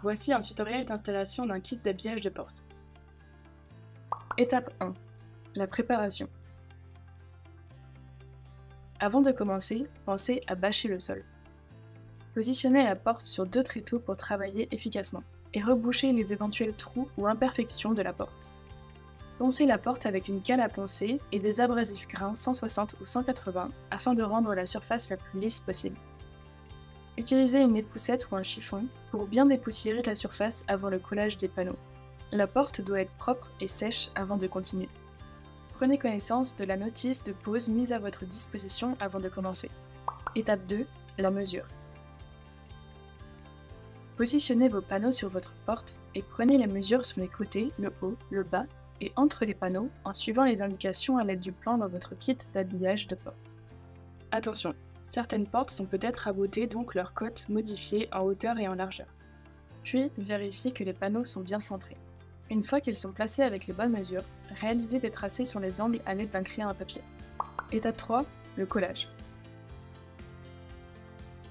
Voici un tutoriel d'installation d'un kit d'habillage de porte. Étape 1. La préparation. Avant de commencer, pensez à bâcher le sol. Positionnez la porte sur 2 tréteaux pour travailler efficacement et rebouchez les éventuels trous ou imperfections de la porte. Poncez la porte avec une canne à poncer et des abrasifs grains 160 ou 180 afin de rendre la surface la plus lisse possible. Utilisez une époussette ou un chiffon pour bien dépoussiérer la surface avant le collage des panneaux. La porte doit être propre et sèche avant de continuer. Prenez connaissance de la notice de pause mise à votre disposition avant de commencer. Étape 2. La mesure. Positionnez vos panneaux sur votre porte et prenez les mesures sur les côtés, le haut, le bas et entre les panneaux en suivant les indications à l'aide du plan dans votre kit d'habillage de porte. Attention, certaines portes sont peut-être rabotées, donc leurs côtes modifiées en hauteur et en largeur. Puis, vérifiez que les panneaux sont bien centrés. Une fois qu'ils sont placés avec les bonnes mesures, réalisez des tracés sur les angles à l'aide d'un crayon à papier. Étape 3. Le collage.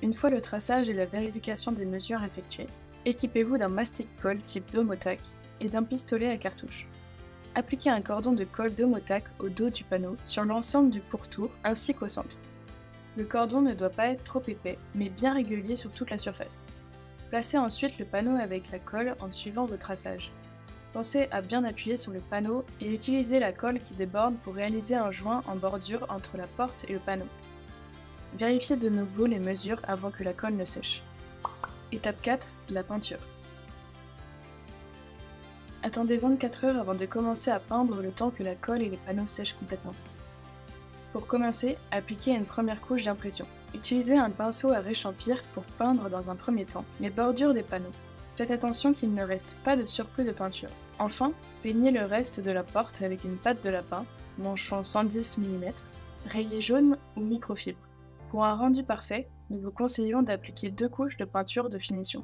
Une fois le traçage et la vérification des mesures effectuées, équipez-vous d'un mastic-colle type Domotac et d'un pistolet à cartouche. Appliquez un cordon de colle Domotac au dos du panneau sur l'ensemble du pourtour ainsi qu'au centre. Le cordon ne doit pas être trop épais, mais bien régulier sur toute la surface. Placez ensuite le panneau avec la colle en suivant vos traçages. Pensez à bien appuyer sur le panneau et utilisez la colle qui déborde pour réaliser un joint en bordure entre la porte et le panneau. Vérifiez de nouveau les mesures avant que la colle ne sèche. Étape 4. La peinture. Attendez 24 heures avant de commencer à peindre le temps que la colle et les panneaux sèchent complètement. Pour commencer, appliquez une première couche d'impression. Utilisez un pinceau à réchampir pour peindre dans un premier temps les bordures des panneaux. Faites attention qu'il ne reste pas de surplus de peinture. Enfin, peignez le reste de la porte avec une pâte de lapin, manchon 110 mm, rayé jaune ou microfibre. Pour un rendu parfait, nous vous conseillons d'appliquer 2 couches de peinture de finition.